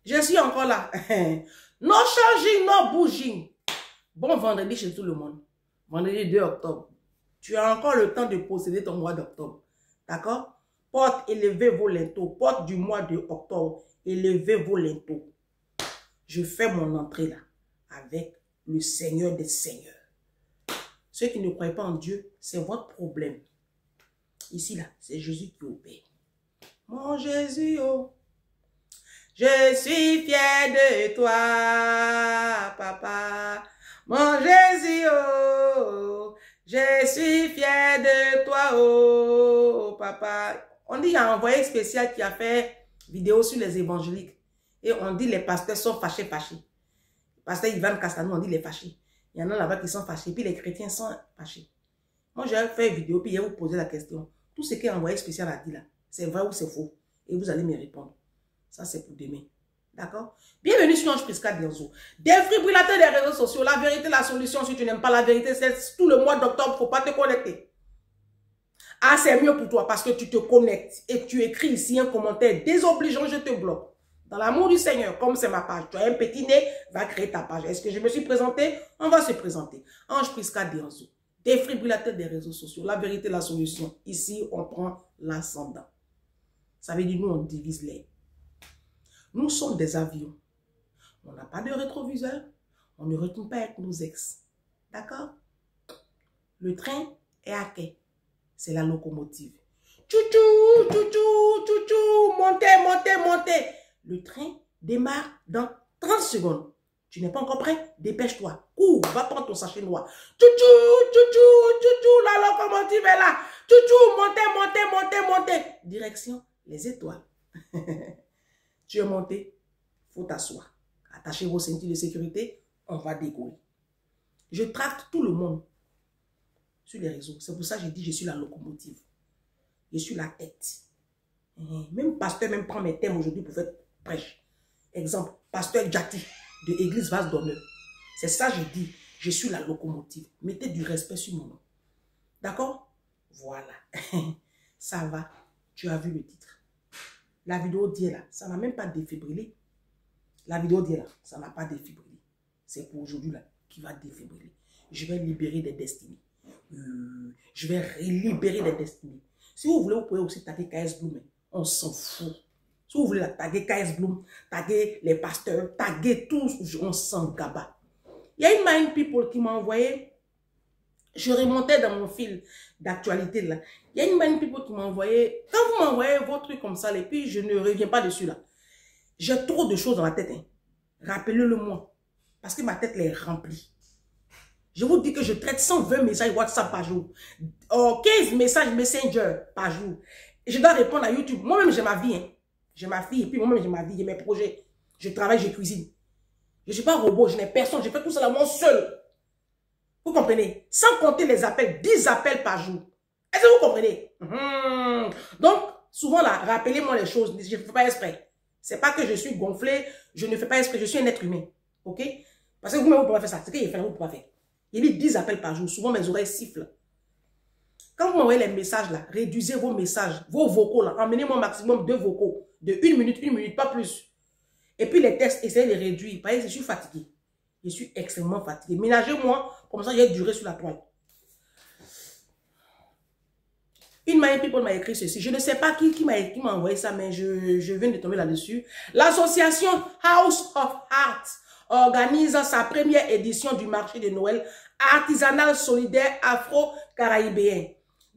Je suis encore là. No changing, no bouging. Bon vendredi chez tout le monde. Vendredi 2 octobre. Tu as encore le temps de posséder ton mois d'octobre. D'accord? Porte, élevez vos linteaux. Porte du mois de octobre. Élevez vos linteaux. Je fais mon entrée là. Avec le Seigneur des Seigneurs. Ceux qui ne croient pas en Dieu, c'est votre problème. Ici là, c'est Jésus qui opère. Mon Jésus, oh. Je suis fier de toi, papa. Mon Jésus, oh. Je suis fier de toi, oh, papa. On dit qu'il y a un envoyé spécial qui a fait vidéo sur les évangéliques. Et on dit les pasteurs sont fâchés. Pasteur Ivan Castanou, on dit les fâchés. Il y en a là-bas qui sont fâchés, puis les chrétiens sont fâchés. Moi, j'ai fait une vidéo, puis je vais vous poser la question. Tout ce qu'un envoyé spécial a dit là, c'est vrai ou c'est faux? Et vous allez me répondre. Ça, c'est pour demain. D'accord? Bienvenue sur Ange Prisca Dianzo. Défibrillateur des réseaux sociaux. La vérité, la solution. Si tu n'aimes pas la vérité, c'est tout le mois d'octobre. Il ne faut pas te connecter. Ah, c'est mieux pour toi parce que tu te connectes et tu écris ici un commentaire désobligeant, je te bloque. Dans l'amour du Seigneur, comme c'est ma page, tu as un petit nez, va créer ta page. Est-ce que je me suis présenté? On va se présenter. Ange Prisca Dianzo. Défibrillateur des réseaux sociaux. La vérité, la solution. Ici, on prend l'ascendant. Ça veut dire nous, on divise les. Nous sommes des avions. On n'a pas de rétroviseur. On ne retourne pas avec nos ex. D'accord? Le train est à quai. C'est la locomotive. Tchouchou, tchouchou, tchouchou. Montez, montez, montez. Le train démarre dans 30 secondes. Tu n'es pas encore prêt? Dépêche-toi. Cours, va prendre ton sachet noir. Tchouchou, tchouchou, tchouchou. La locomotive est là. Tchouchou, montez, montez, montez, montez. Direction, les étoiles. Tu es monté, il faut t'asseoir. Attachez vos ceintures de sécurité, on va décoller. Je tracte tout le monde sur les réseaux. C'est pour ça que j'ai dit je suis la locomotive. Je suis la tête. Même pasteur même prend mes thèmes aujourd'hui pour faire prêche. Exemple, pasteur Jati de Église Vase d'Honneur. C'est ça que je dis. Je suis la locomotive. Mettez du respect sur mon nom. D'accord? Voilà. Ça va. Tu as vu le titre. La vidéo d'hier là, ça n'a même pas défibrillé. La vidéo d'hier là, ça n'a pas défibrillé. C'est pour aujourd'hui là qui va défibriller. Je vais libérer des destinées. Je vais libérer des destinées. Si vous voulez, vous pouvez aussi taguer KS Bloom. On s'en fout. Si vous voulez taguer KS Bloom, taguer les pasteurs, taguer tous, on s'en gaba. Il y a une Mind People qui m'a envoyé. Je remontais dans mon fil d'actualité là. Il y a une Mind People qui m'a envoyé. Quand vous m'envoyez vos trucs comme ça, et puis je ne reviens pas dessus là. J'ai trop de choses dans la tête. Hein. Rappelez-le moi. Parce que ma tête est remplie. Je vous dis que je traite 120 messages WhatsApp par jour. 15 messages Messenger par jour. Et je dois répondre à YouTube. Moi-même, j'ai ma vie. Hein. J'ai ma fille. Et puis moi-même, j'ai ma vie. J'ai mes projets. Je travaille, je cuisine. Je ne suis pas un robot. Je n'ai personne. Je fais tout ça là moi seul. Vous comprenez? Sans compter les appels. 10 appels par jour. Est-ce que vous comprenez? Donc, souvent là, rappelez-moi les choses. Je ne fais pas exprès. C'est pas que je suis gonflé. Je ne fais pas exprès. Je suis un être humain. Ok? Parce que vous-même, vous ne pouvez pas faire ça. C'est que je fais, vous ne pouvez pas faire. Il y a 10 appels par jour. Souvent, mes oreilles sifflent. Quand vous m'envoyez les messages là, réduisez vos messages, vos vocaux là. Emmenez-moi au maximum 2 vocaux. De 1 minute, pas plus. Et puis les textes, essayez de les réduire. Parce que je suis fatigué. Je suis extrêmement fatigué. Ménagez-moi, comme ça, j'ai duré sur la toile. Une Mind People m'a écrit ceci. Je ne sais pas qui m'a envoyé ça, mais je viens de tomber là-dessus. L'association House of Art organise sa première édition du marché de Noël artisanal solidaire afro-caribéen.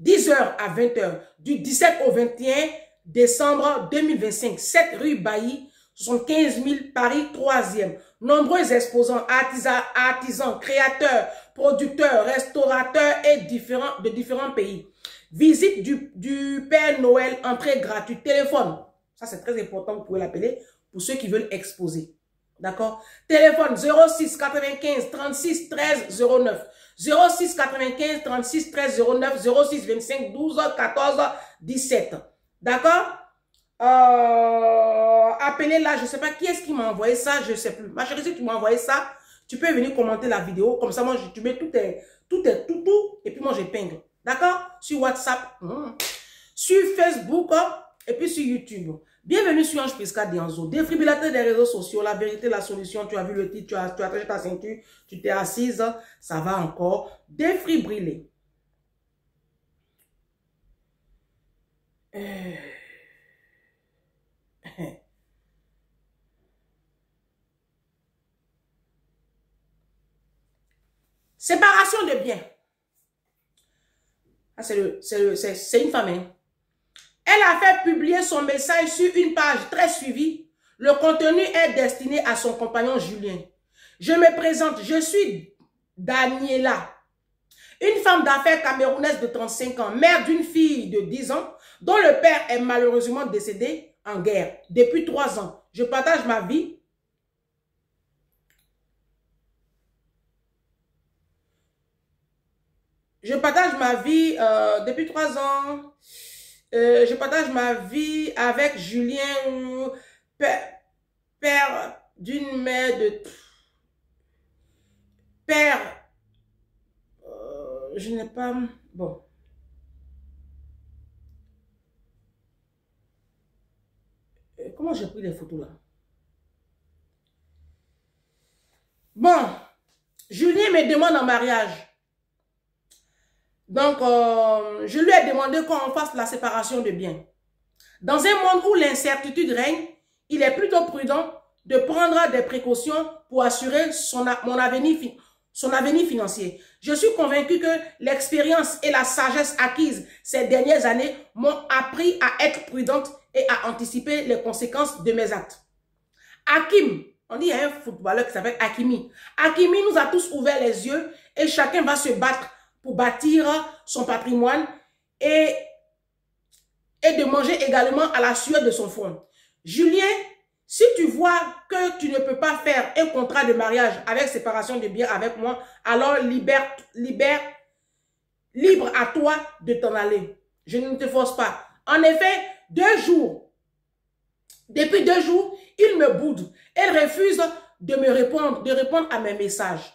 10h à 20h, du 17 au 21 décembre 2025. 7 rue Bailly, 75 000 Paris 3e. Nombreux exposants, artisans, créateurs, producteurs, restaurateurs et de différents pays. Visite du Père Noël, entrée gratuite, téléphone. Ça, c'est très important, vous pouvez l'appeler pour ceux qui veulent exposer. D'accord? Téléphone 06 95 36 13 09. 06 95 36 13 09. 06 25 12 14 17. D'accord? Appelez là, je ne sais pas qui est-ce qui m'a envoyé ça, je ne sais plus. Ma chérie, si tu m'as envoyé ça, tu peux venir commenter la vidéo. Comme ça, moi, tu mets tout, et puis moi, j'épingle. D'accord? Sur WhatsApp, sur Facebook, et puis sur YouTube. Bienvenue sur Ange Prisca Dianzo, défibrillateur des réseaux sociaux, la vérité, la solution. Tu as vu le titre, tu as attaché ta ceinture, tu t'es assise, ça va encore défibriller. Séparation de biens. C'est une femme. Hein? Elle a fait publier son message sur une page très suivie. Le contenu est destiné à son compagnon Julien. Je me présente, je suis Daniela, une femme d'affaires camerounaise de 35 ans, mère d'une fille de 10 ans, dont le père est malheureusement décédé en guerre depuis 3 ans. Je partage ma vie. Je partage ma vie depuis 3 ans. Je partage ma vie avec Julien, père d'une mère de... Père... je n'ai pas... Bon. Comment j'ai pris les photos là? Bon. Julien me demande en mariage. Donc, je lui ai demandé qu'on fasse la séparation de biens. Dans un monde où l'incertitude règne, il est plutôt prudent de prendre des précautions pour assurer son avenir financier. Je suis convaincu que l'expérience et la sagesse acquise ces dernières années m'ont appris à être prudente et à anticiper les conséquences de mes actes. Hakim, on dit il y a un footballeur qui s'appelle Hakimi. Hakimi nous a tous ouvert les yeux et chacun va se battre pour bâtir son patrimoine et de manger également à la sueur de son front. Julien, si tu vois que tu ne peux pas faire un contrat de mariage avec séparation de biens avec moi, alors libre à toi de t'en aller. Je ne te force pas. En effet, depuis 2 jours, il me boude. Il refuse de répondre à mes messages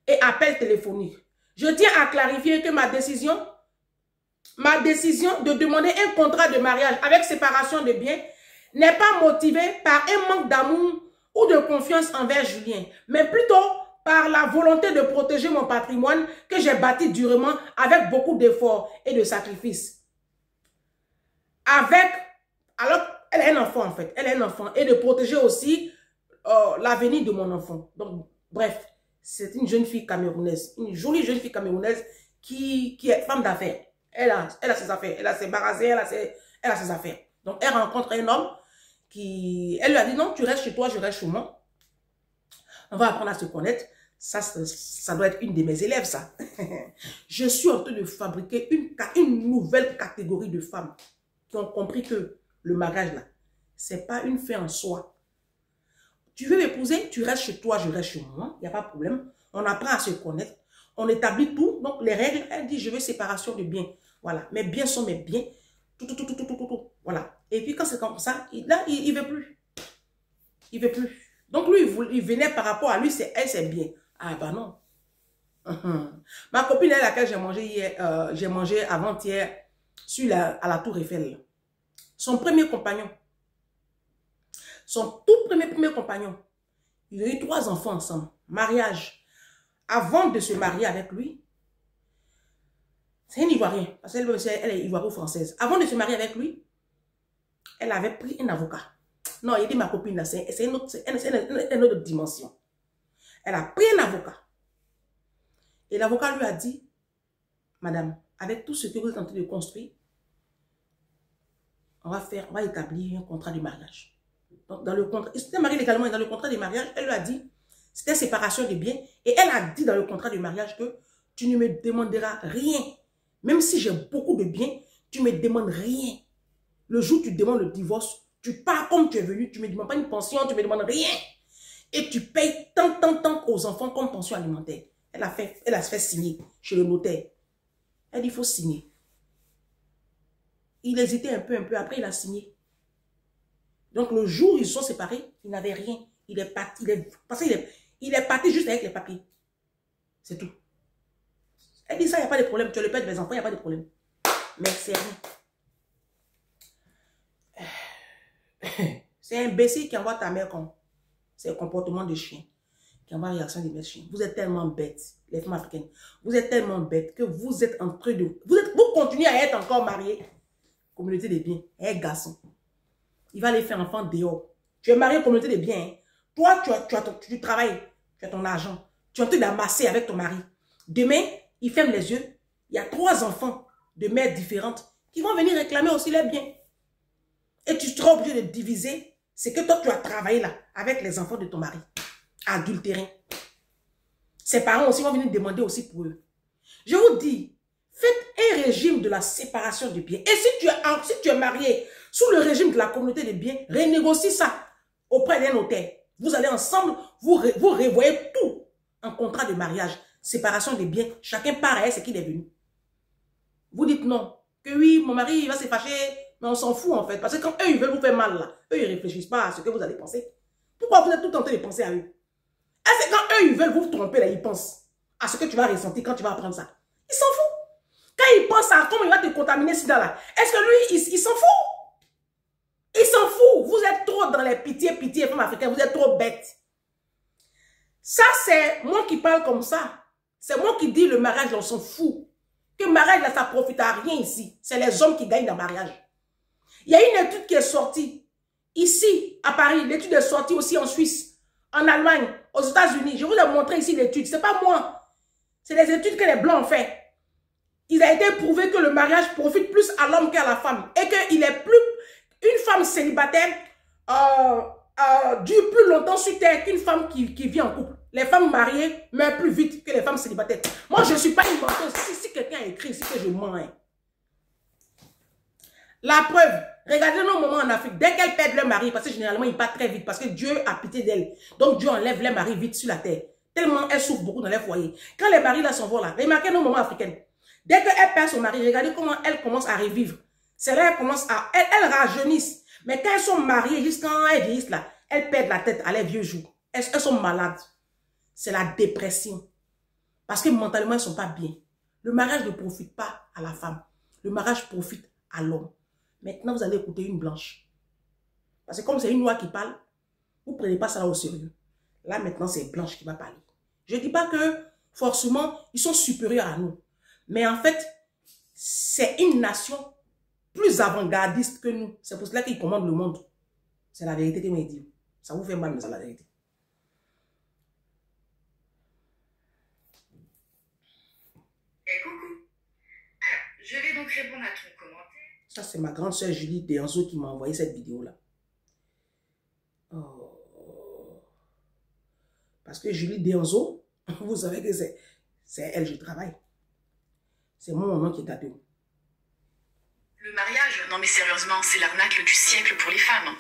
et appels téléphoniques. Je tiens à clarifier que ma décision de demander un contrat de mariage avec séparation de biens n'est pas motivée par un manque d'amour ou de confiance envers Julien, mais plutôt par la volonté de protéger mon patrimoine que j'ai bâti durement avec beaucoup d'efforts et de sacrifices. Alors, elle est un enfant en fait, elle est un enfant, et de protéger aussi l'avenir de mon enfant. Donc, bref, c'est une jeune fille camerounaise, une jolie jeune fille camerounaise qui est femme d'affaires. Elle a ses affaires, elle a ses magasins, elle a ses affaires. Donc, elle rencontre un homme elle lui a dit non, tu restes chez toi, je reste chez moi. On va apprendre à se connaître. Ça doit être une de mes élèves, ça. Je suis en train de fabriquer une nouvelle catégorie de femmes qui ont compris que le mariage, là, c'est pas une fin en soi. Tu veux m'épouser, tu restes chez toi, je reste chez moi. Il n'y a pas de problème. On apprend à se connaître. On établit tout. Donc, les règles, elle dit, je veux séparation de biens. Voilà. Mes biens sont mes biens. Tout. Voilà. Et puis, quand c'est comme ça, là, il ne veut plus. Il ne veut plus. Donc, lui, il venait par rapport à lui, elle, c'est bien. Ah, bah non. Ma copine, avec laquelle j'ai mangé hier, j'ai mangé avant-hier à la Tour Eiffel. Son premier compagnon. Son tout premier compagnon. Ils ont eu 3 enfants ensemble. Mariage. Avant de se marier avec lui, c'est un Ivoirien. Parce qu'elle est ivoiro-française. Avant de se marier avec lui, elle avait pris un avocat. Non, il dit ma copine, c'est une autre dimension. Elle a pris un avocat. Et l'avocat lui a dit, madame, avec tout ce que vous êtes en train de construire, on va établir un contrat de mariage. Donc, dans le contrat, il s'était marié légalement, et dans le contrat de mariage, elle lui a dit, c'était séparation de biens. Et elle a dit dans le contrat de mariage que tu ne me demanderas rien. Même si j'ai beaucoup de biens, tu ne me demandes rien. Le jour où tu demandes le divorce, tu pars comme tu es venu, tu ne me demandes pas une pension, tu ne me demandes rien. Et tu payes tant aux enfants comme pension alimentaire. Elle a fait signer chez le notaire. Elle dit, il faut signer. Il hésitait un peu, après il a signé. Donc le jour où ils sont séparés, il n'avait rien. Il est parti, il est parti juste avec les papiers. C'est tout. Elle dit ça, il n'y a pas de problème. Tu as le père de mes enfants, il n'y a pas de problème. Mais c'est rien. C'est un imbécile qui envoie ta mère comme. C'est un comportement de chien. Qui envoie la réaction des chiens. Vous êtes tellement bêtes, les femmes africaines. Vous êtes tellement bêtes que vous êtes en train de... Vous continuez à être encore mariés. Communauté des biens. Eh, garçon. Il va aller faire enfant dehors. Tu es marié communauté des biens. Hein. Toi, tu travailles. Tu as ton argent. Tu es en train d'amasser avec ton mari. Demain, il ferme les yeux. Il y a 3 enfants de mères différentes qui vont venir réclamer aussi les biens. Et tu seras obligé de diviser ce que toi, tu as travaillé là avec les enfants de ton mari. Adultérés. Ses parents aussi vont venir demander aussi pour eux. Je vous dis, faites un régime de la séparation des biens. Et si tu es marié sous le régime de la communauté des biens, renégocie ça auprès d'un notaire. Vous allez ensemble, vous revoyez tout en contrat de mariage. Séparation des biens, chacun part à ce qu'il est venu. Vous dites non, que oui, mon mari il va se fâcher, mais on s'en fout en fait. Parce que quand eux, ils veulent vous faire mal, là, eux, ils ne réfléchissent pas à ce que vous allez penser. Pourquoi vous êtes tout en train de penser à eux? Est-ce que quand eux, ils veulent vous tromper, là, ils pensent à ce que tu vas ressentir quand tu vas apprendre ça? Ils s'en foutent. Quand ils pensent à comment il va te contaminer sida là, est-ce que lui, il s'en fout? Il s'en fout. Vous êtes trop dans les pitié, femmes africaines, vous êtes trop bêtes. Ça, c'est moi qui parle comme ça. C'est moi qui dis le mariage, on s'en fout. Que le mariage, là, ça ne profite à rien ici. C'est les hommes qui gagnent dans le mariage. Il y a une étude qui est sortie ici, à Paris. L'étude est sortie aussi en Suisse, en Allemagne, aux États-Unis. Je vous ai montré ici l'étude. Ce n'est pas moi. C'est les études que les Blancs ont fait. Il a été prouvé que le mariage profite plus à l'homme qu'à la femme. Et qu'il est plus... Une femme célibataire dure plus longtemps sur terre qu'une femme qui vit en couple. Les femmes mariées meurent plus vite que les femmes célibataires. Moi, je ne suis pas une menteuse. Si quelqu'un a écrit ici que je mens. Hein. La preuve, regardez nos moments en Afrique. Dès qu'elles perdent leur mari, parce que généralement, ils partent très vite, parce que Dieu a pitié d'elles. Donc, Dieu enlève les maris vite sur la terre. Tellement elles souffrent beaucoup dans les foyers. Quand les maris là s'en vont là, remarquez nos moments africains. Dès qu'elle perd son mari, regardez comment elle commence à revivre. C'est là qu'elle commence à... Elles rajeunissent. Mais quand elles sont mariées, jusqu'à quand elles vieillissent là, elles perdent la tête à leurs vieux jours. Elles sont malades. C'est la dépression. Parce que mentalement, elles ne sont pas bien. Le mariage ne profite pas à la femme. Le mariage profite à l'homme. Maintenant, vous allez écouter une blanche. Parce que comme c'est une loi qui parle, vous ne prenez pas ça là au sérieux. Là, maintenant, c'est blanche qui va parler. Je ne dis pas que, forcément, ils sont supérieurs à nous. Mais en fait, c'est une nation plus avant-gardiste que nous. C'est pour cela qu'ils commandent le monde. C'est la vérité que je me dis. Ça vous fait mal, mais c'est la vérité. Et coucou. Alors, je vais donc répondre à ton commentaire. Ça, c'est ma grande sœur Julie Déanzo qui m'a envoyé cette vidéo-là. Oh. Parce que Julie Déanzo, vous savez que c'est elle que je travaille. C'est mon nom qui est à deux. Le mariage, non mais sérieusement, c'est l'arnaque du siècle pour les femmes.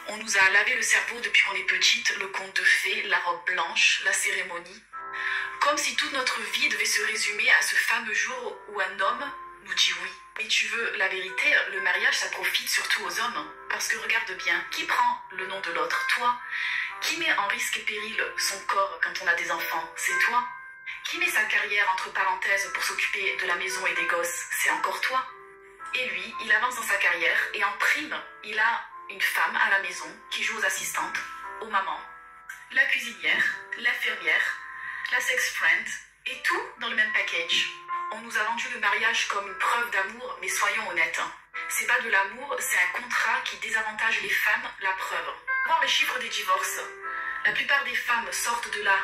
On nous a lavé le cerveau depuis qu'on est petite, le conte de fées, la robe blanche, la cérémonie. Comme si toute notre vie devait se résumer à ce fameux jour où un homme nous dit oui. Et tu veux la vérité, le mariage ça profite surtout aux hommes. Parce que regarde bien, qui prend le nom de l'autre? Toi. Qui met en risque et péril son corps quand on a des enfants? C'est toi. Qui met sa carrière entre parenthèses pour s'occuper de la maison et des gosses? C'est encore toi. Et lui, il avance dans sa carrière et en prime, il a une femme à la maison qui joue aux assistantes, aux mamans, la cuisinière, l'infirmière, la sex friend et tout dans le même package. On nous a vendu le mariage comme une preuve d'amour, mais soyons honnêtes. C'est pas de l'amour, c'est un contrat qui désavantage les femmes, la preuve. Voir les chiffres des divorces. La plupart des femmes sortent de là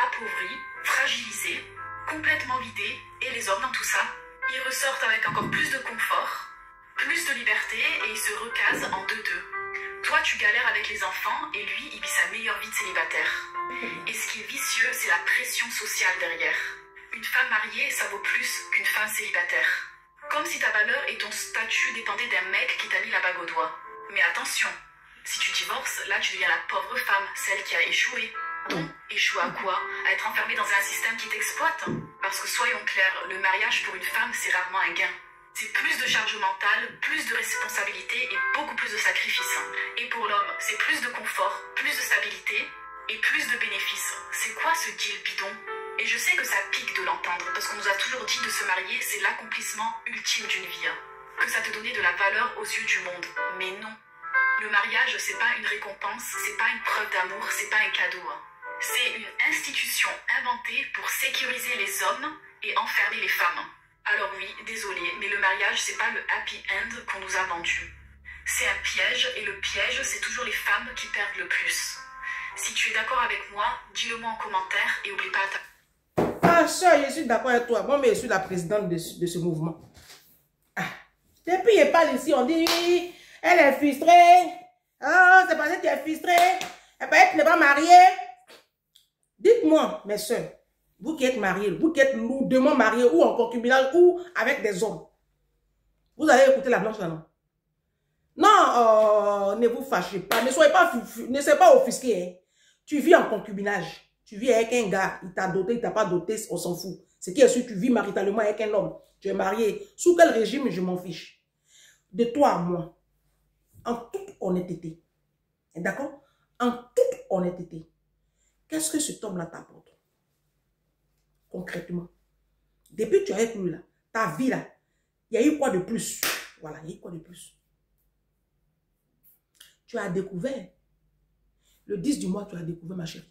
appauvries, fragilisées, complètement vidées, et les hommes dans tout ça, ils ressortent avec encore plus de confort, plus de liberté et ils se recasent en 2-2. Toi, tu galères avec les enfants et lui, il vit sa meilleure vie de célibataire. Et ce qui est vicieux, c'est la pression sociale derrière. Une femme mariée, ça vaut plus qu'une femme célibataire. Comme si ta valeur et ton statut dépendaient d'un mec qui t'a mis la bague au doigt. Mais attention, si tu divorces, là tu deviens la pauvre femme, celle qui a échoué. Échouer à quoi? À être enfermée dans un système qui t'exploite? Parce que soyons clairs, le mariage pour une femme, c'est rarement un gain. C'est plus de charge mentale, plus de responsabilité et beaucoup plus de sacrifices. Et pour l'homme, c'est plus de confort, plus de stabilité et plus de bénéfices. C'est quoi ce deal bidon? Et je sais que ça pique de l'entendre, parce qu'on nous a toujours dit de se marier, c'est l'accomplissement ultime d'une vie. Que ça te donnait de la valeur aux yeux du monde. Mais non. Le mariage, c'est pas une récompense, c'est pas une preuve d'amour, c'est pas un cadeau. C'est une institution inventée pour sécuriser les hommes et enfermer les femmes. Alors oui, désolé, mais le mariage, c'est pas le happy end qu'on nous a vendu. C'est un piège, et le piège, c'est toujours les femmes qui perdent le plus. Si tu es d'accord avec moi, dis-le-moi en commentaire et oublie pas ta... Ah, ça, je suis d'accord avec toi. Moi, mais je suis la présidente de ce mouvement. Ah. Depuis qu'elle parle ici, on dit oui, elle est frustrée. Ah, c'est parce que tu es frustrée. Elle peut être pas mariée. Dites-moi, mes soeurs, vous qui êtes mariés, vous qui êtes lourdement mariés, ou en concubinage, ou avec des hommes, vous allez écouter la blanche là, non? Non, ne vous fâchez pas, ne soyez pas offusqués. Hein. Tu vis en concubinage, tu vis avec un gars, il t'a doté, il t'a pas doté, on s'en fout. Ce qui est sûr, tu vis maritalement avec un homme, tu es marié. Sous quel régime, je m'en fiche. De toi à moi, en toute honnêteté, d'accord? En toute honnêteté, qu'est-ce que cet homme-là t'apporte? Concrètement. Depuis que tu es avec lui, là, ta vie, là, il y a eu quoi de plus? Voilà, il y a eu quoi de plus? Tu as découvert, le 10 du mois, tu as découvert, ma chérie.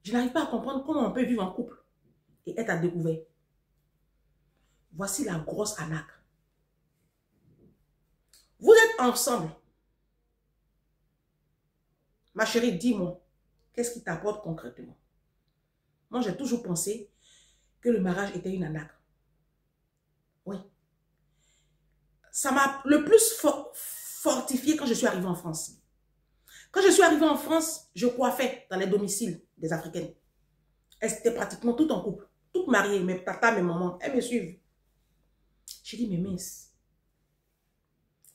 Je n'arrive pas à comprendre comment on peut vivre en couple et être à découvert. Voici la grosse arnaque. Vous êtes ensemble. Ma chérie, dis-moi, qu'est-ce qui t'apporte concrètement? Moi, j'ai toujours pensé que le mariage était une arnaque. Oui. Ça m'a le plus fortifié quand je suis arrivée en France. Quand je suis arrivée en France, je coiffais dans les domiciles des Africaines. Elles étaient pratiquement toutes en couple. Toutes mariées, mes tatas, mes mamans. Elles me suivent. J'ai dit, mais mince.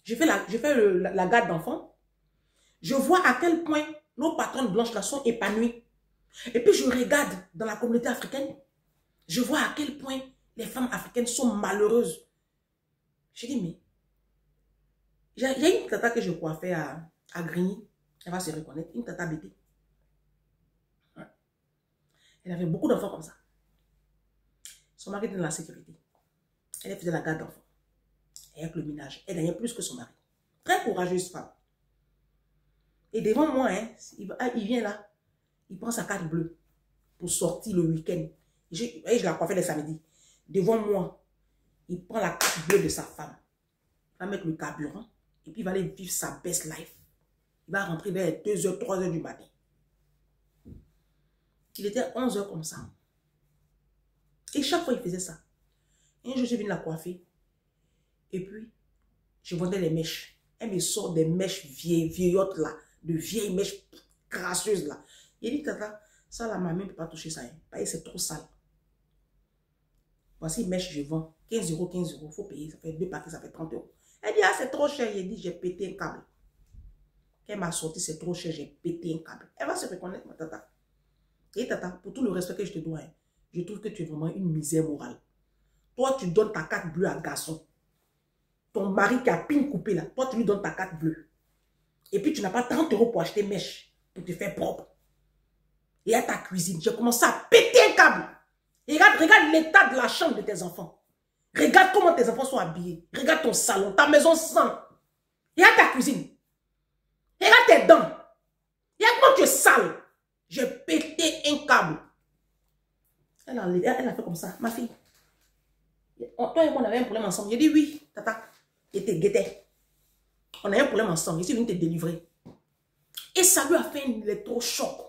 Je fais la garde d'enfants. Je vois à quel point nos patronnes blanches là sont épanouies. Et puis je regarde dans la communauté africaine. Je vois à quel point les femmes africaines sont malheureuses. J'ai dit, mais... Il y a une tata que je coiffais à Grigny. Elle va se reconnaître. Une tata bêtée. Elle avait beaucoup d'enfants comme ça. Son mari était dans la sécurité. Elle faisait la garde d'enfants. Et avec le ménage. Elle gagnait plus que son mari. Très courageuse femme. Et devant moi, hein, il vient là. Il prend sa carte bleue pour sortir le week-end. Je la coiffais le samedi. Devant moi, il prend la carte bleue de sa femme. Il va mettre le carburant. Et puis il va aller vivre sa best life. Il va rentrer vers 2h, 3h du matin. Il était 11h comme ça. Et chaque fois, il faisait ça. Et un jour, je viens la coiffer. Et puis, je vendais les mèches. Elle me sort des mèches vieillottes là. De vieilles mèches crasseuses là. Il dit, tata, ça là, ma main ne peut pas toucher ça. Hein. C'est trop sale. Voici une mèche, je vends. 15 €, 15 €. Il faut payer. Ça fait 2 paquets, ça fait 30 €. Elle dit, ah, c'est trop cher. Il dit, j'ai pété un câble. Quand elle m'a sorti, c'est trop cher, j'ai pété un câble. Elle va se reconnaître, ma tata. Et tata, pour tout le respect que je te dois, hein, je trouve que tu es vraiment une misère morale. Toi, tu donnes ta carte bleue à garçon. Ton mari qui a pin coupé là, toi, tu lui donnes ta carte bleue. Et puis, tu n'as pas 30 € pour acheter mèche, pour te faire propre. Et à ta cuisine, j'ai commencé à péter un câble. Et regarde l'état de la chambre de tes enfants. Regarde comment tes enfants sont habillés. Regarde ton salon, ta maison sent. Et à ta cuisine. Regarde tes dents. Regarde comment tu es sale. J'ai pété un câble. Elle a fait comme ça. Ma fille. Toi et moi, on avait un problème ensemble. J'ai dit oui, tata. Et t'es guetté. On a un problème ensemble. Je suis venue te délivrer. Et ça lui a fait un électrochoc.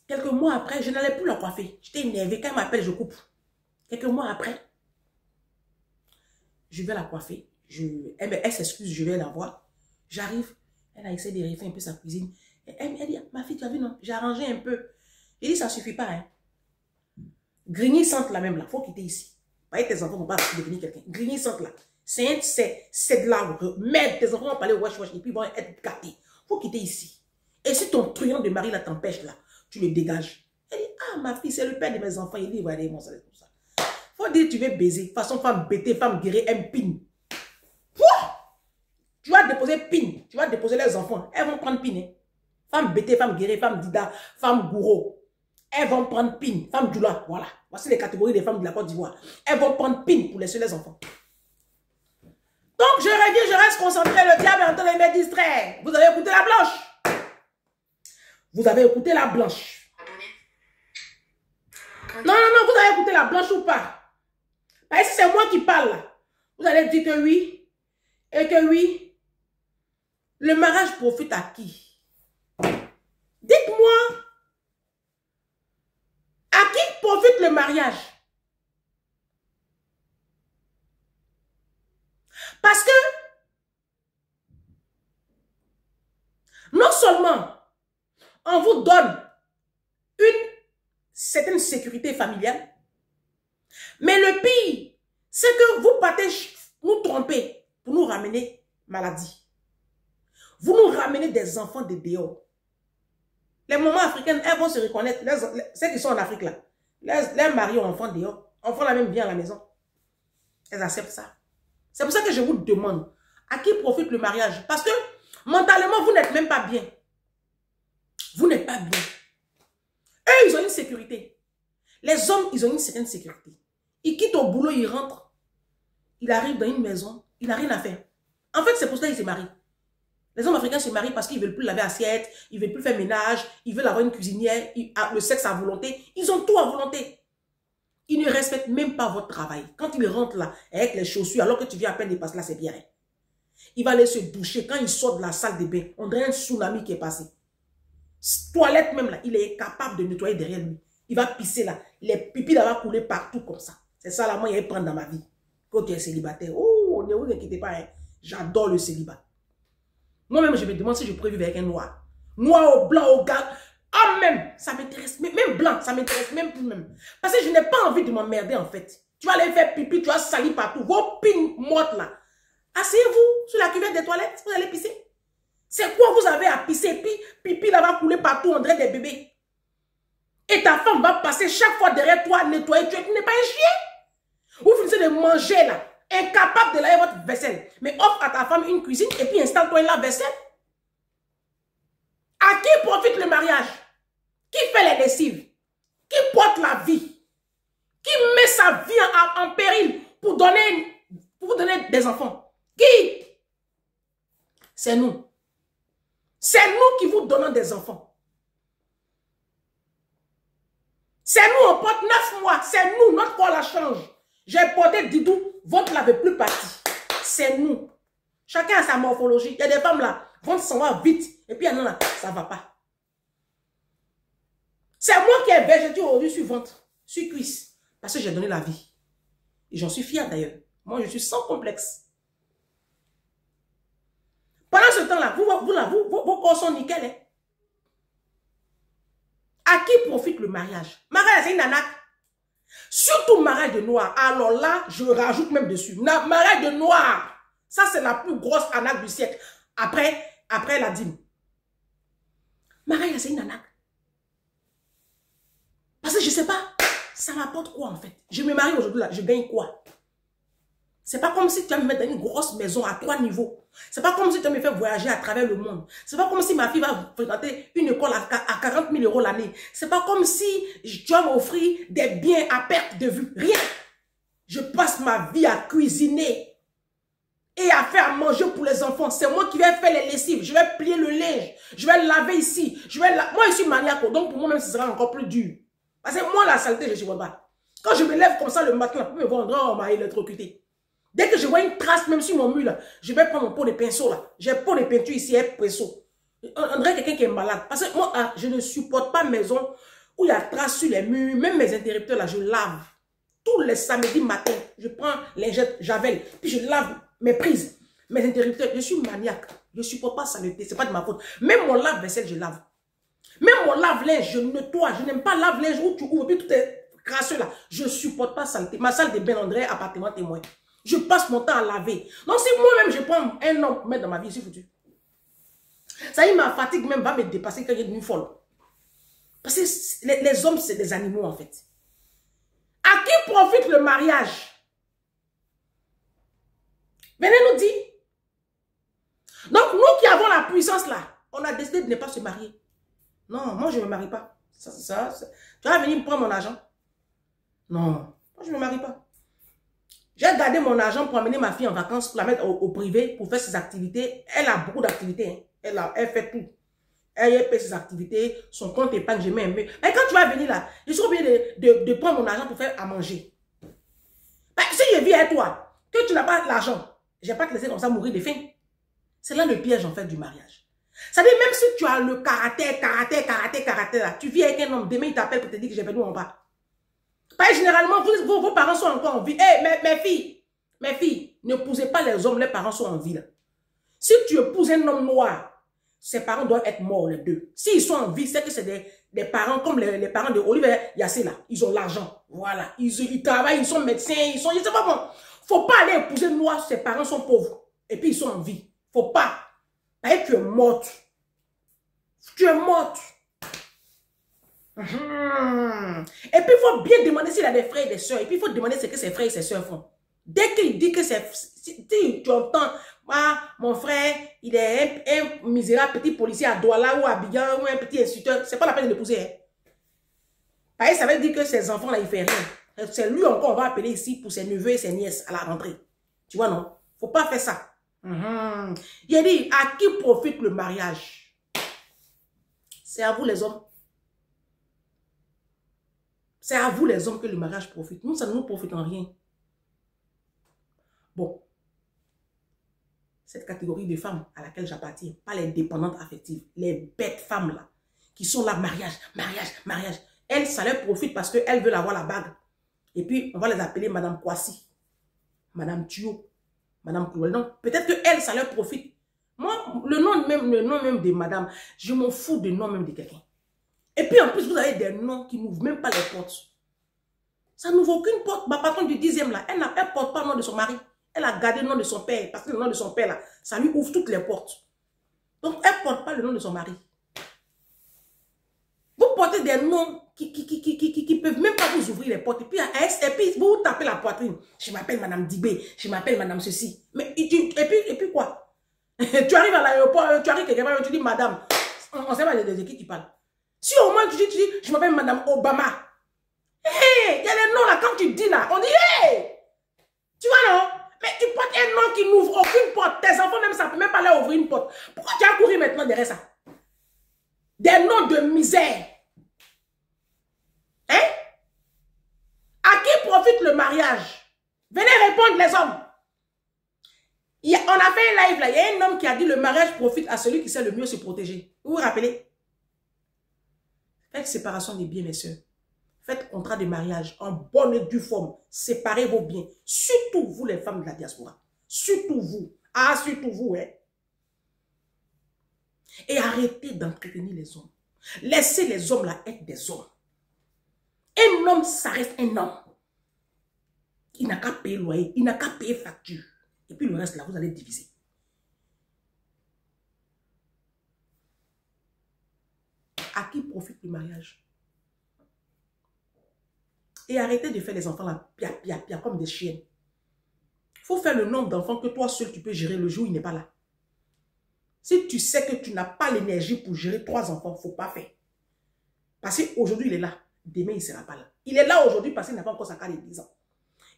Quelques mois après, je n'allais plus la coiffer. J'étais énervée. Quand elle m'appelle, je coupe. Quelques mois après, je vais la coiffer. Elle s'excuse, je vais la voir. J'arrive. Elle a essayé de refaire un peu sa cuisine. Elle dit, ma fille, tu as vu, non? J'ai arrangé un peu. J'ai dit, ça ne suffit pas. Hein. Grigny sente la même là. Il faut quitter ici. Voyez, tes enfants ne vont pas devenir quelqu'un. Grigny sente là. C'est de là. Merde, tes enfants vont parler wesh wesh et puis ils vont être gâtés. Il faut quitter ici. Et si ton truand de mari là t'empêche là, tu le dégages. Elle dit, ah ma fille, c'est le père de mes enfants. Il dit, voilà, mon salaire comme ça. Faut dire, tu veux baiser. Façon femme bêtée, femme guérie, un pin. Tu vas déposer pin. Tu vas déposer les enfants. Elles vont prendre pin. Hein. Femme bêtée, femme guérie, femme dida, femme gourou. Elles vont prendre pin. Femme doula. Voilà. Voici les catégories des femmes de la Côte d'Ivoire. Elles vont prendre pin pour laisser les enfants. Donc, je reviens, je reste concentré. Le diable est en train de me distraire. Vous avez écouté la blanche? Vous avez écouté la blanche? Non, vous avez écouté la blanche ou pas? Parce que c'est moi qui parle là. Vous allez dire que oui. Et que oui. Le mariage profite à qui? Dites-moi. À qui profite le mariage? Parce que non seulement on vous donne une certaine sécurité familiale, mais le pire, c'est que vous partez nous tromper pour nous ramener maladie. Vous nous ramenez des enfants de dehors. Les mamans africaines, elles vont se reconnaître, celles qui sont en Afrique là, les maris ont enfants dehors, enfants la même bien à la maison. Elles acceptent ça. C'est pour ça que je vous demande, à qui profite le mariage? Parce que mentalement, vous n'êtes même pas bien. Vous n'êtes pas bien. Eux, ils ont une sécurité. Les hommes, ils ont une certaine sécurité. Ils quittent au boulot, ils rentrent. Ils arrivent dans une maison, il n'a rien à faire. En fait, c'est pour ça qu'ils se marient. Les hommes africains se marient parce qu'ils ne veulent plus laver assiette, ils ne veulent plus faire ménage, ils veulent avoir une cuisinière, le sexe à volonté. Ils ont tout à volonté. Ils ne respectent même pas votre travail. Quand ils rentrent là, avec les chaussures, alors que tu viens à peine de passer là, c'est bien. Il va aller se doucher. Quand il sort de la salle de bain, on dirait un tsunami qui est passé. Toilette même là, il est capable de nettoyer derrière lui. Il va pisser là. Les pipis là va couler partout comme ça. C'est ça là, moi, il va prendre dans ma vie. Quand tu es célibataire, oh, ne vous inquiétez pas, hein. J'adore le célibat. Moi-même, je me demande si je pourrais vivre avec un noir. Noir au blanc, au gars. Ah, même, ça m'intéresse. Même blanc, ça m'intéresse même plus même. Parce que je n'ai pas envie de m'emmerder en fait. Tu vas aller faire pipi, tu vas salir partout. Vos pines mortes là. Asseyez-vous sur la cuvette des toilettes, vous allez pisser. C'est quoi vous avez à pisser? Puis pipi là va couler partout, on dirait des bébés. Et ta femme va passer chaque fois derrière toi, nettoyer. Tu n'es pas un chien. Vous finissez de manger là, incapable de laver votre vaisselle. Mais offre à ta femme une cuisine et puis installe-toi une lave-vaisselle. À qui profite le mariage? Qui fait les lessives? Qui porte la vie? Qui met sa vie en péril pour vous donner des enfants? Qui? C'est nous. C'est nous qui vous donnons des enfants. C'est nous, on porte 9 mois. C'est nous, notre corps la change. J'ai porté Didou, votre n'avait plus parti. C'est nous. Chacun a sa morphologie. Il y a des femmes là, vont s'en va vite. Et puis il y en a là, ça ne va pas. C'est moi qui ai végété aujourd'hui sur ventre, sur cuisse. Parce que j'ai donné la vie. Et j'en suis fière d'ailleurs. Moi, je suis sans complexe. Pendant ce temps-là, vos corps sont nickel. Hein? À qui profite le mariage? Mariage, c'est une arnaque. Surtout mariage de noir. Alors là, je rajoute même dessus. Mariage de noir. Ça, c'est la plus grosse arnaque du siècle. Après la dîme. Mariage, c'est une arnaque. Parce que je ne sais pas, ça m'apporte quoi en fait? Je me marie aujourd'hui là, je gagne quoi? C'est pas comme si tu vas me mettre dans une grosse maison à 3 niveaux. C'est pas comme si tu vas me faire voyager à travers le monde. C'est pas comme si ma fille va fréquenter une école à 40 000 € l'année. C'est pas comme si tu vas m'offrir des biens à perte de vue. Rien. Je passe ma vie à cuisiner et à faire manger pour les enfants. C'est moi qui vais faire les lessives. Je vais plier le linge. Je vais laver ici. Moi, je suis maniaque. Donc, pour moi-même, ce sera encore plus dur. Parce que moi, la saleté, je ne suis pas. Quand je me lève comme ça le matin, pour me vendre, on m'a électrocuté. Dès que je vois une trace, même sur mon mur, là, je vais prendre mon pot de pinceau. Là. J'ai un pot de peinture ici, un pinceau. On dirait quelqu'un qui est malade. Parce que moi, je ne supporte pas maison où il y a trace sur les murs. Même mes interrupteurs, là, je lave. Tous les samedis matin, je prends lingette, javel, puis je lave mes prises, mes interrupteurs. Je suis maniaque. Je ne supporte pas saleté. Ce n'est pas de ma faute. Même mon lave-vaisselle, je lave. Même mon lave-linge, je nettoie. Je n'aime pas lave-linge où tu ouvres, puis tout est crasseux là. Je ne supporte pas saleté. Ma salle de bain, André, appartement témoin. Je passe mon temps à laver. Donc, si moi-même, je prends un homme pour mettre dans ma vie, c'est foutu. Ça y est, ma fatigue même va me dépasser quand il y a une folle. Parce que les hommes, c'est des animaux, en fait. À qui profite le mariage? Venez nous dire. Donc, nous qui avons la puissance là, on a décidé de ne pas se marier. Non, moi, je ne me marie pas. Tu vas venir me prendre mon argent? Non, moi, je ne me marie pas. J'ai gardé mon argent pour amener ma fille en vacances, pour la mettre au privé, pour faire ses activités. Elle a beaucoup d'activités. Hein. Elle fait tout. Elle fait ses activités, son compte épargne, je mets un peu. Mais quand tu vas venir là, je suis obligé de prendre mon argent pour faire à manger. Ben, si je vis avec toi, que tu n'as pas l'argent, je ne vais pas te laisser comme ça mourir de faim. C'est là le piège en fait du mariage. Ça veut dire même si tu as le caractère là, tu vis avec un homme, demain il t'appelle pour te dire que j'ai perdu mon pas. Parce que généralement, vos parents sont encore en vie. Hey, mes filles, n'épousez pas les hommes, les parents sont en vie là. Si tu épouses un homme noir, ses parents doivent être morts les deux. S'ils sont en vie, c'est que c'est des parents comme les parents de Olivier Yassé là. Ils ont l'argent. Voilà. Ils travaillent, ils sont médecins, ils sais pas bon. Faut pas aller épouser noir, ses parents sont pauvres. Et puis ils sont en vie. Faut pas. Parce que tu es morte. Tu es morte. Et puis il faut bien demander s'il a des frères et des soeurs. Et puis il faut demander ce que ses frères et ses soeurs font. Dès qu'il dit que c'est... Si tu entends... Ah, mon frère, il est un misérable petit policier à Douala ou à Abidjan ou un petit instituteur. C'est pas la peine de l'épouser. Hein. Parce que ça veut dire que ses enfants là, il fait rien. C'est lui encore, on va appeler ici pour ses neveux et ses nièces à la rentrée. Tu vois, non? Faut pas faire ça. Il a dit, à qui profite le mariage? C'est à vous les hommes. C'est à vous les hommes que le mariage profite. Nous, ça ne nous profite en rien. Bon. Cette catégorie de femmes à laquelle j'appartiens, pas les dépendantes affectives, les bêtes femmes là, qui sont là, mariage. Elles, ça leur profite parce qu'elles veulent avoir la bague. Et puis, on va les appeler Madame Kwasi, Madame Thio, Madame Clouel. Donc, peut-être qu'elles, ça leur profite. Moi, le nom même de Madame, je m'en fous du nom même de quelqu'un. Et puis, en plus, vous avez des noms qui n'ouvrent même pas les portes. Ça n'ouvre aucune porte. Ma patronne du 10e là, elle ne porte pas le nom de son mari. Elle a gardé le nom de son père, parce que le nom de son père, là, ça lui ouvre toutes les portes. Donc, elle ne porte pas le nom de son mari. Vous portez des noms qui ne peuvent même pas vous ouvrir les portes. Et puis vous tapez la poitrine. Je m'appelle Madame Dibé, je m'appelle Madame ceci. Mais, et puis quoi? Tu arrives à l'aéroport, tu arrives quelque part, tu dis Madame. On ne sait pas de qui tu parles. Si au moins tu dis je m'appelle Madame Obama. Hey, il y a les noms là, quand tu dis là, on dit hey! Tu vois non? Mais tu portes un nom qui n'ouvre aucune porte. Tes enfants, même ça ne peut même pas leur ouvrir une porte. Pourquoi tu as couru maintenant derrière ça? Des noms de misère. Hein? À qui profite le mariage? Venez répondre les hommes. On a fait un live là. Il y a un homme qui a dit le mariage profite à celui qui sait le mieux se protéger. Vous vous rappelez? Faites séparation des biens, mes soeurs. Faites contrat de mariage en bonne et due forme. Séparez vos biens. Surtout vous, les femmes de la diaspora. Surtout vous. Ah, surtout vous, hein. Et arrêtez d'entretenir les hommes. Laissez les hommes là être des hommes. Un homme, ça reste un homme. Il n'a qu'à payer loyer. Il n'a qu'à payer facture. Et puis le reste là, vous allez diviser. À qui profite le mariage? Et arrêtez de faire les enfants là, pia, comme des chiens. Il faut faire le nombre d'enfants que toi seul tu peux gérer le jour où il n'est pas là. Si tu sais que tu n'as pas l'énergie pour gérer 3 enfants, il ne faut pas faire. Parce qu'aujourd'hui il est là, demain il ne sera pas là. Il est là aujourd'hui parce qu'il n'a pas encore sa carte de 10 ans.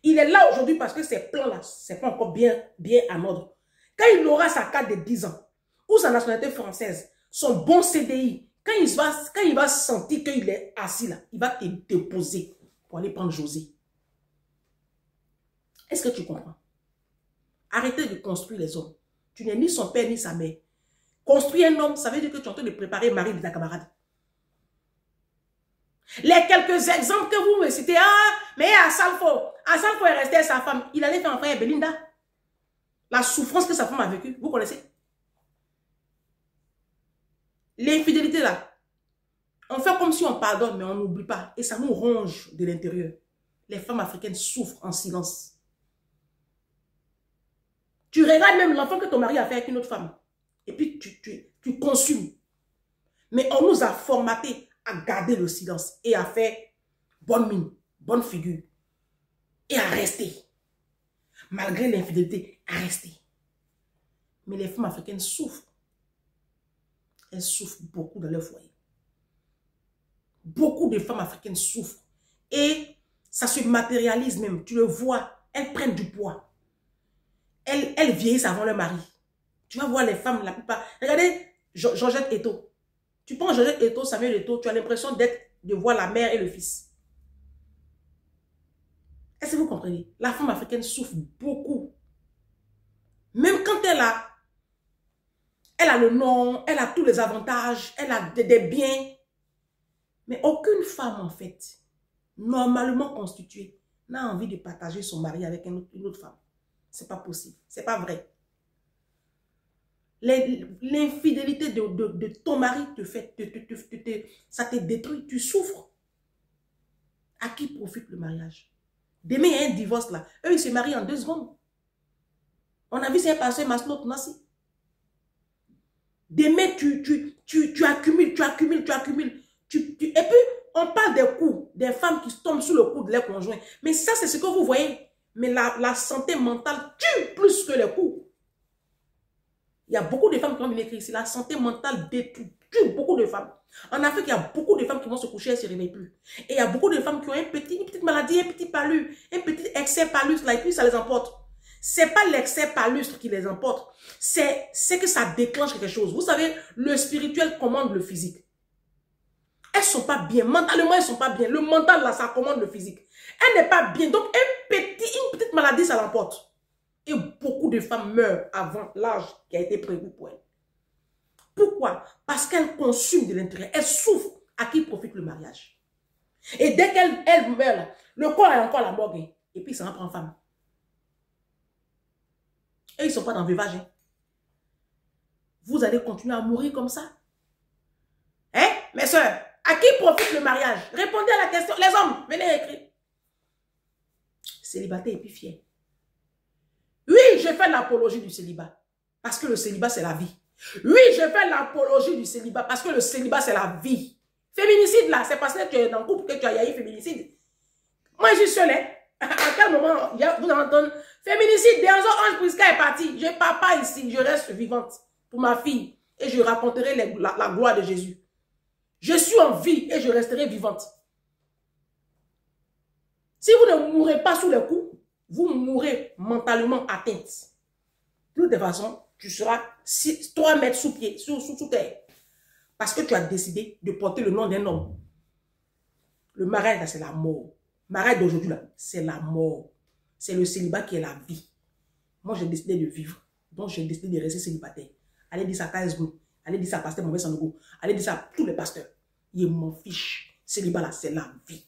Il est là aujourd'hui parce que ses plans là, ce n'est pas encore bien en ordre. Quand il aura sa carte de 10 ans, ou sa nationalité française, son bon CDI, quand il va sentir qu'il est assis là, il va te déposer pour aller prendre José. Est-ce que tu comprends? Arrêtez de construire les hommes. Tu n'es ni son père ni sa mère. Construire un homme, ça veut dire que tu es en train de préparer le mari de ta camarade. Les quelques exemples que vous me citez, mais Asalfo est resté à sa femme. Il allait faire un frère Belinda. La souffrance que sa femme a vécue, vous connaissez? L'infidélité là. On fait comme si on pardonne, mais on n'oublie pas. Et ça nous ronge de l'intérieur. Les femmes africaines souffrent en silence. Tu regardes même l'enfant que ton mari a fait avec une autre femme. Et puis tu consumes. Mais on nous a formatés à garder le silence et à faire bonne mine, bonne figure. Et à rester. Malgré l'infidélité, à rester. Mais les femmes africaines souffrent. Elles souffrent beaucoup dans leur foyer. Beaucoup de femmes africaines souffrent. Et ça se matérialise même. Tu le vois. elles prennent du poids. Elles vieillissent avant leur mari. Tu vas voir les femmes, la plupart. Regardez Georgette Eto. Tu prends Georgette Eto, Samuel Eto, tu as l'impression de voir la mère et le fils. Est-ce que vous comprenez? La femme africaine souffre beaucoup. Même quand elle a le nom, elle a tous les avantages, elle a des biens. Mais aucune femme, en fait, normalement constituée, n'a envie de partager son mari avec une autre femme. C'est pas possible. C'est pas vrai. L'infidélité de ton mari te fait, ça te détruit, tu souffres. À qui profite le mariage? Demain, il y a un divorce là. Eux, ils se marient en 2 secondes. On a vu c'est un pasteur Maslow, Nassi. Demain, tu accumules. Et puis, on parle des coups, des femmes qui tombent sous le coup de leur conjoint. Mais ça, c'est ce que vous voyez. Mais la santé mentale tue plus que les coups. Il y a beaucoup de femmes qui ont écrit ici. La santé mentale détruit beaucoup de femmes. En Afrique, il y a beaucoup de femmes qui vont se coucher et ne se réveillent plus. Et il y a beaucoup de femmes qui ont une petite maladie, un petit palud, un petit excès palustre là, et puis ça les emporte. Ce n'est pas l'excès palustre qui les emporte. C'est que ça déclenche quelque chose. Vous savez, le spirituel commande le physique. Elles ne sont pas bien. Mentalement, elles ne sont pas bien. Le mental, là, ça commande le physique. Elle n'est pas bien. Donc, une petite maladie, ça l'emporte. Et beaucoup de femmes meurent avant l'âge qui a été prévu pour elles. Pourquoi? Parce qu'elles consument de l'intérêt. Elles souffrent. À qui profite le mariage? Et dès qu'elles meurent, là, le corps est encore à la morgue. Et puis, ça en prend femme. Et ils ne sont pas dans le veuvage. Hein. Vous allez continuer à mourir comme ça? Hein, mes soeurs? À qui profite le mariage? Répondez à la question. Les hommes, venez écrire. Célibataire et puis fier. Oui, je fais l'apologie du célibat. Parce que le célibat, c'est la vie. Oui, je fais l'apologie du célibat. Parce que le célibat, c'est la vie. Féminicide, là, c'est parce que tu es dans le couple que tu as yaï féminicide. Moi, je suis seule. Hein? À quel moment vous entendez? Féminicide, Déanzo Ange Prisca est parti. Je ne pars pas ici. Je reste vivante pour ma fille. Et je raconterai la gloire de Jésus. Je suis en vie et je resterai vivante. Si vous ne mourrez pas sous les coups, vous mourrez mentalement atteinte. De toute façon, tu seras 3 mètres sous pied, sous terre. Parce que tu as décidé de porter le nom d'un homme. Le mariage, c'est la mort. Le mariage d'aujourd'hui, c'est la mort. C'est le célibat qui est la vie. Moi, j'ai décidé de vivre. Donc, j'ai décidé de rester célibataire. Allez dire ça à KSB. Allez dire ça à Pasteur Mauvais Sanogo. Allez dire ça à tous les pasteurs. Ils m'en fichent. Célibat là, c'est la vie.